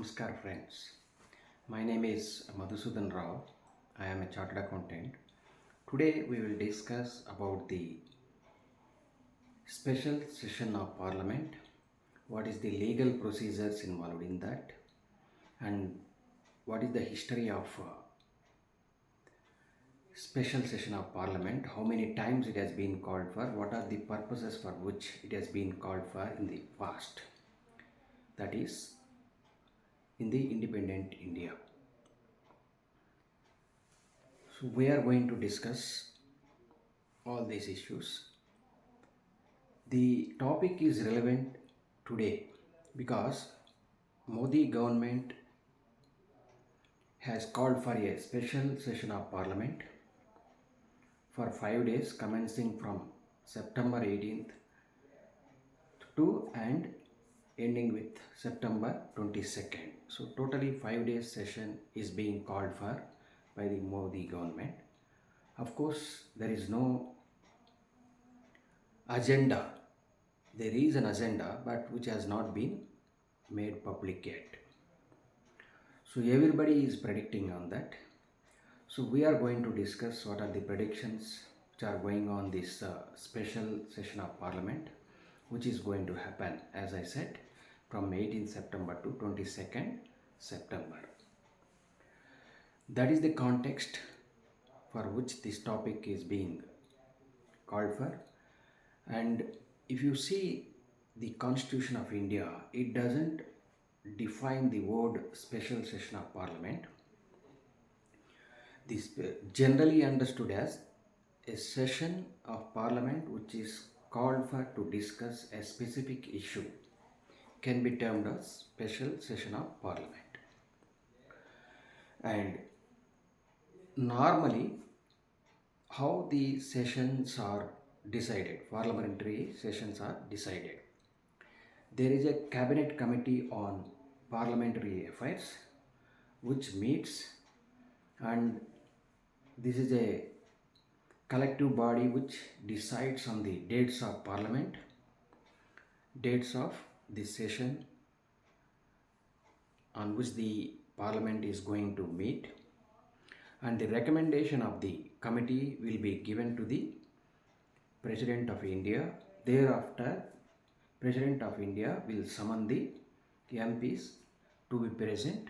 Namaskar friends. My name is Madhusudan Rao. I am a chartered accountant. Today we will discuss about the special session of Parliament, what is the legal procedures involved in that, and what is the history of special session of Parliament, how many times it has been called for, what are the purposes for which it has been called for in the past, that is in the independent India. So we are going to discuss all these issues. The topic is relevant today because Modi government has called for a special session of parliament for 5 days commencing from September 18th to and ending with September 22nd. So totally 5 days session is being called for by the Modi government. Of course, there is no agenda. There is an agenda but which has not been made public yet. So everybody is predicting on that. So we are going to discuss what are the predictions which are going on this special session of parliament, which is going to happen, as I said, from 18th September to 22nd September. That is the context for which this topic is being called for. And if you see the Constitution of India, it doesn't define the word special session of parliament. This generally understood as a session of parliament which is called for to discuss a specific issue can be termed as special session of parliament. And normally how the sessions are decided, parliamentary sessions are decided. There is a cabinet committee on parliamentary affairs which meets, and this is a collective body which decides on the dates of parliament, dates of the session on which the parliament is going to meet, and the recommendation of the committee will be given to the President of India. Thereafter, President of India will summon the MPs to be present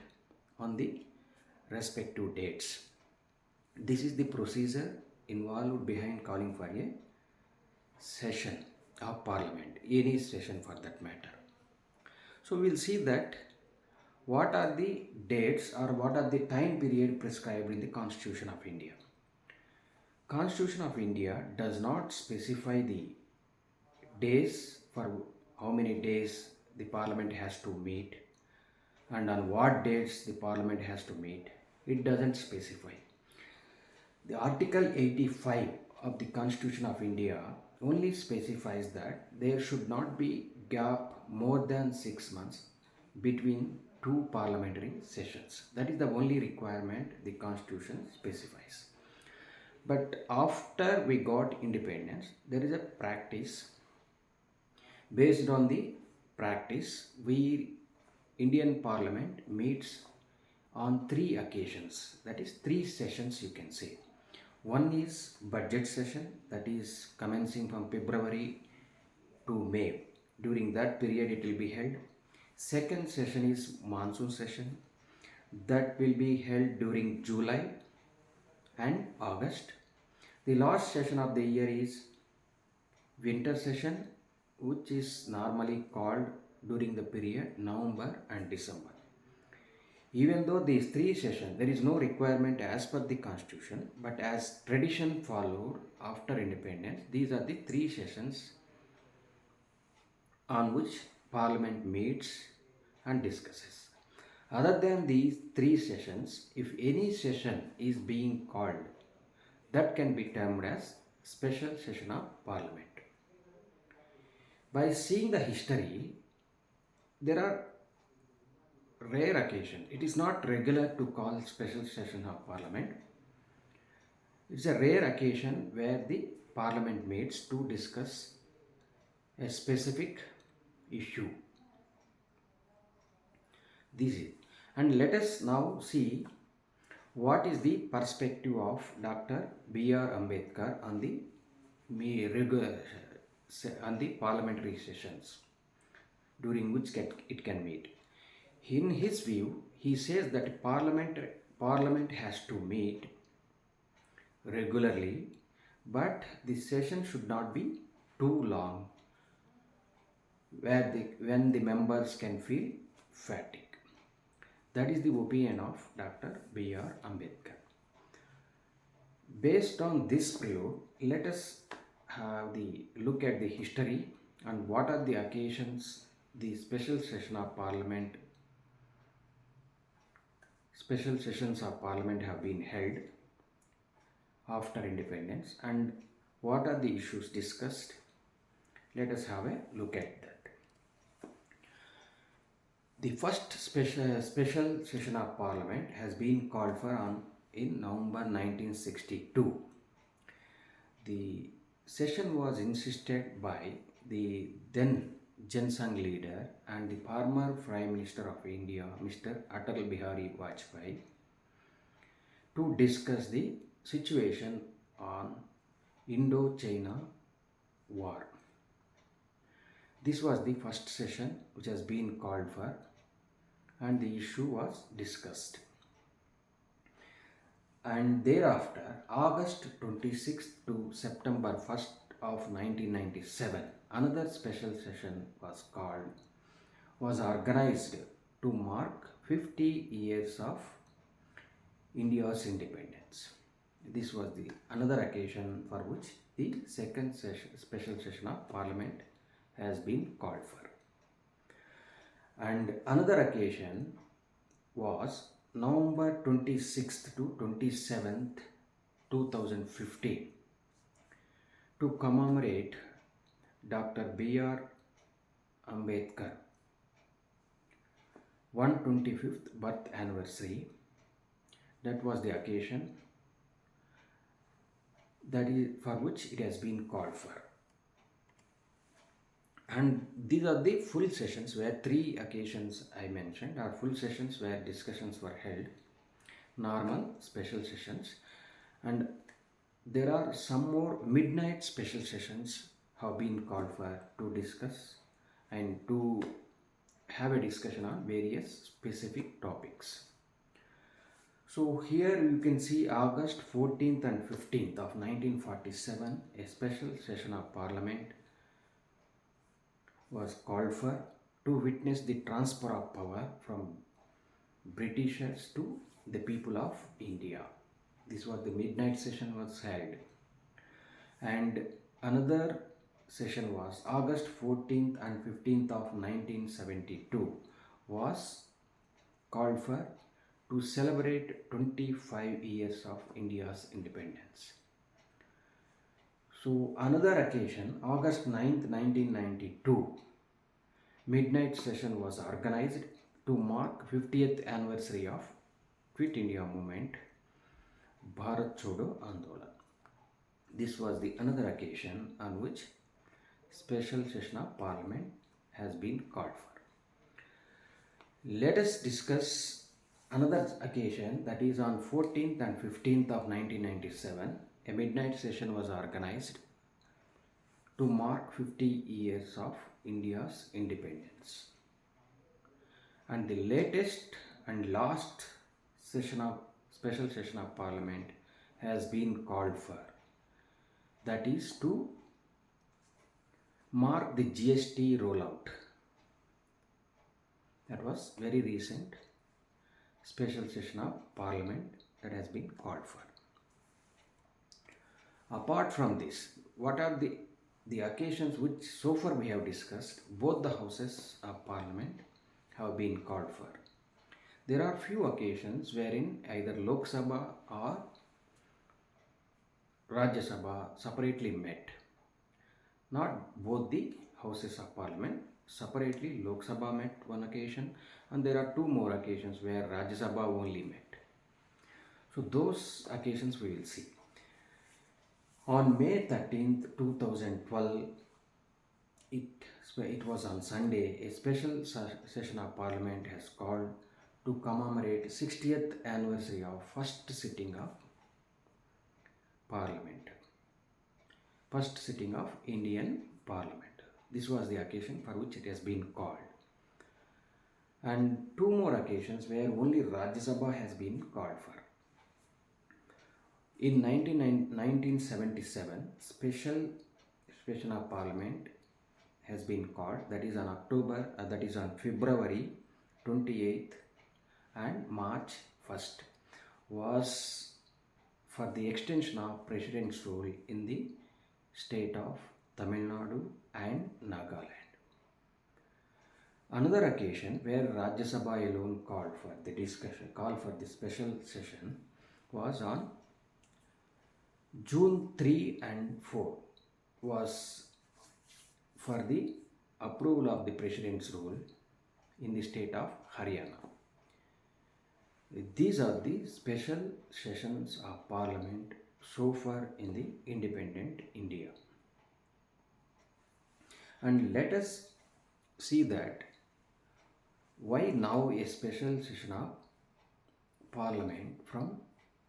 on the respective dates. This is the procedure involved behind calling for a session of parliament, any session for that matter. So we'll see that what are the dates or what are the time period prescribed in the Constitution of India. Constitution of India does not specify the days for how many days the parliament has to meet and on what dates the parliament has to meet. It doesn't specify. The Article 85 of the Constitution of India only specifies that there should not be gap more than 6 months between two parliamentary sessions. That is the only requirement the Constitution specifies. But after we got independence, there is a practice. Based on the practice, Indian Parliament meets on 3 occasions, that is 3 sessions you can say. One is budget session, that is commencing from February to May. During that period it will be held. Second session is monsoon session, that will be held during July and August. The last session of the year is winter session, which is normally called during the period November and December. Even though these 3 sessions, there is no requirement as per the Constitution, but as tradition followed after independence, these are the 3 sessions on which Parliament meets and discusses. Other than these 3 sessions, if any session is being called, that can be termed as special session of Parliament. By seeing the history, there are rare occasion. It is not regular to call special session of parliament. It's a rare occasion where the parliament meets to discuss a specific issue. This is, and let us now see what is the perspective of Dr. B.R. Ambedkar on the regular on the parliamentary sessions during which it can meet. In his view, he says that parliament has to meet regularly, but the session should not be too long, when the members can feel fatigue. That is the opinion of Dr. B.R. Ambedkar. Based on this view, let us have the look at the history and what are the occasions the special sessions of parliament have been held after independence, and what are the issues discussed. Let us have a look at that. The first special session of parliament has been called for in November 1962. The session was insisted by the then Jansangh leader and the former Prime Minister of India, Mr. Atal Bihari Vajpayee, to discuss the situation on Indo-China war. This was the first session which has been called for, and the issue was discussed. And thereafter, August 26th to September 1st of 1997, another special session was organized to mark 50 years of India's independence. This was the another occasion for which the second special session of parliament has been called for. And another occasion was November 26th to 27th, 2015, to commemorate Dr. B.R. Ambedkar 125th birth anniversary. That was the occasion that is for which it has been called for. And these are the full sessions where 3 occasions I mentioned are full sessions where discussions were held, normal special sessions, and there are some more midnight special sessions have been called for to discuss and to have a discussion on various specific topics. So here you can see August 14th and 15th of 1947, a special session of parliament was called for to witness the transfer of power from Britishers to the people of India. This was the midnight session was held. And another session was August 14th and 15th of 1972 was called for to celebrate 25 years of India's independence. So another occasion, August 9th, 1992, midnight session was organized to mark 50th anniversary of Quit India movement, Bharat Chodo Andolan. This was the another occasion on which special session of parliament has been called for. Let us discuss another occasion, that is on 14th and 15th of 1997. A midnight session was organized to mark 50 years of India's independence. And the latest and last special session of parliament has been called for, that is to mark the GST rollout. That was very recent special session of parliament that has been called for. Apart from this, what are the occasions which so far we have discussed? Both the houses of parliament have been called for. There are few occasions wherein either Lok Sabha or Rajya Sabha separately met. Not both the houses of parliament. Separately Lok Sabha met one occasion, and there are 2 more occasions where Rajya Sabha only met. So those occasions we will see. On May 13th, 2012, it was on Sunday. A special session of Parliament has called to commemorate 60th anniversary of first sitting of Parliament, first sitting of Indian Parliament. This was the occasion for which it has been called. And two more occasions where only Rajya Sabha has been called for. In 1977, special session of Parliament has been called, that is on February 28th and March 1st, was for the extension of President's rule in the state of Tamil Nadu and Nagaland. Another occasion where Rajya Sabha alone called for the special session was on June 3 and 4, was for the approval of the President's rule in the state of Haryana. These are the special sessions of Parliament so far in the independent India. And let us see that why now a special session of Parliament from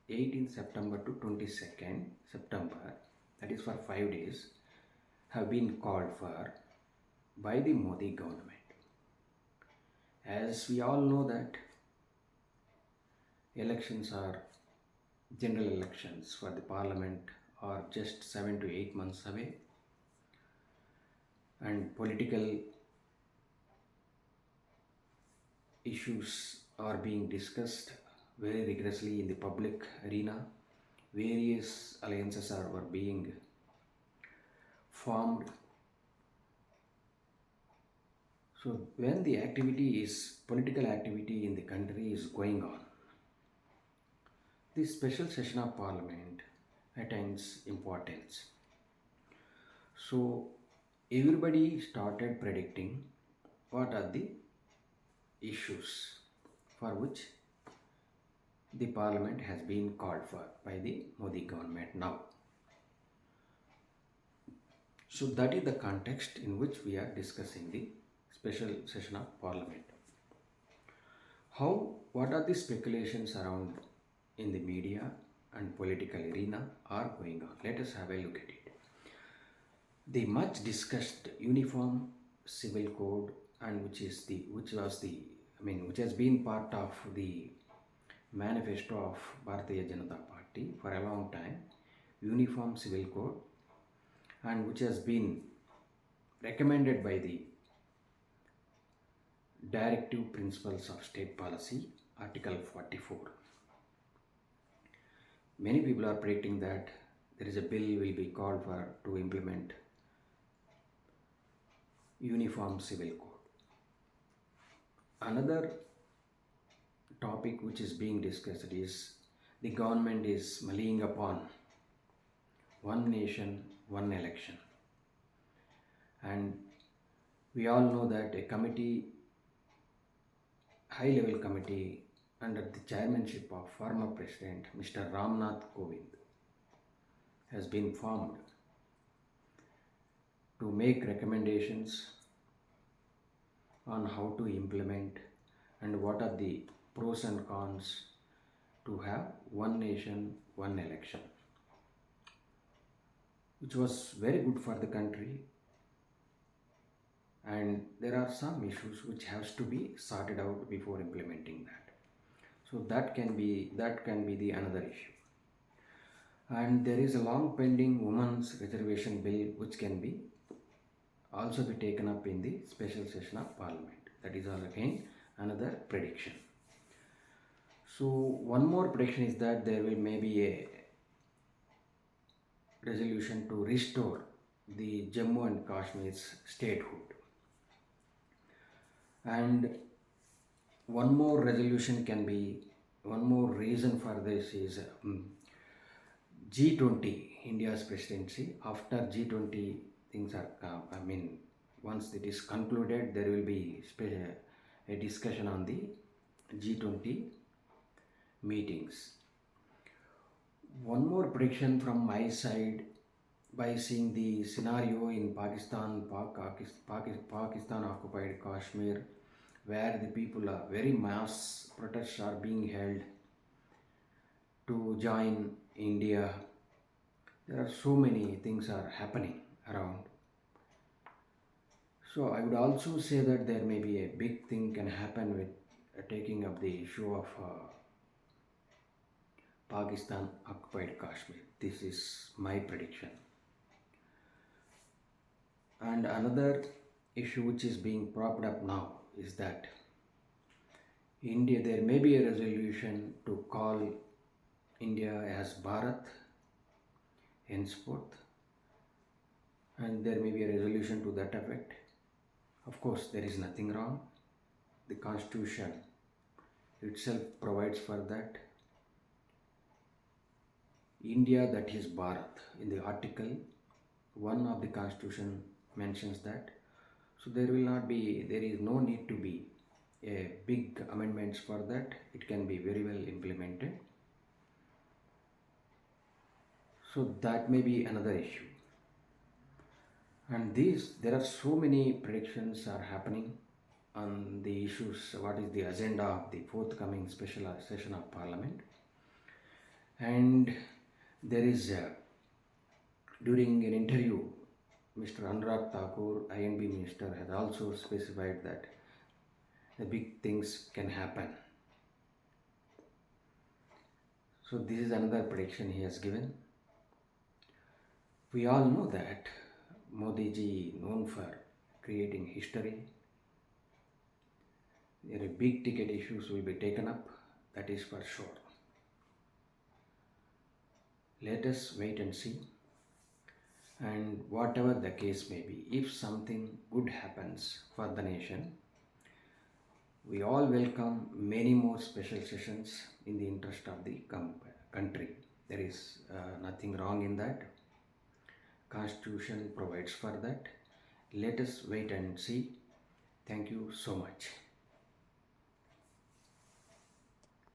18th September to 22nd September, that is for 5 days, have been called for by the Modi government. As we all know that general elections for the Parliament are just 7 to 8 months away, and political issues are being discussed very rigorously in the public arena. Various alliances were being formed. So when the political activity in the country is going on, this special session of Parliament attains importance. So everybody started predicting what are the issues for which the Parliament has been called for by the Modi government now. So that is the context in which we are discussing the special session of Parliament. What are the speculations around in the media and political arena are going on? Let us have a look at it. The much discussed Uniform Civil Code, and which has been part of the manifesto of Bharatiya Janata Party for a long time, Uniform Civil Code, and which has been recommended by the Directive Principles of State Policy, Article 44. Many people are predicting that there is a bill will be called for to implement Uniform Civil Code. Another topic which is being discussed is the government is mulling upon one nation, one election. And we all know that a high-level committee under the chairmanship of former President Mr. Ramnath Kovind has been formed to make recommendations on how to implement and what are the pros and cons to have one nation, one election, which was very good for the country. And there are some issues which has to be sorted out before implementing that. So that can be the another issue. And there is a long pending women's reservation bill which can be also be taken up in the special session of Parliament. That is all again another prediction. So one more prediction is that there will maybe a resolution to restore the Jammu and Kashmir's statehood. And one more reason for this is G20, India's presidency. After G20 things are, once it is concluded, there will be a discussion on the G20 meetings. One more prediction from my side by seeing the scenario in Pakistan, Pakistan occupied Kashmir, where the people are very mass protests are being held to join India. There are so many things are happening around. So I would also say that there may be a big thing can happen with taking up the issue of Pakistan occupied Kashmir. This is my prediction. And another issue which is being propped up now is that India, there may be a resolution to call India as Bharat henceforth, and there may be a resolution to that effect. Of course, there is nothing wrong. The Constitution itself provides for that. India, that is Bharat. In the Article 1 of the Constitution mentions that. So there is no need to be a big amendments for that. It can be very well implemented. So that may be another issue. And there are so many predictions are happening on the issues. What is the agenda of the forthcoming special session of Parliament? And there is during an interview, Mr. Anurag Thakur, INB Minister, has also specified that the big things can happen. So this is another prediction he has given. We all know that Modi ji known for creating history. There are big ticket issues will be taken up, that is for sure. Let us wait and see. And whatever the case may be, if something good happens for the nation, we all welcome many more special sessions in the interest of the country. There is nothing wrong in that. Constitution provides for that. Let us wait and see. Thank you so much.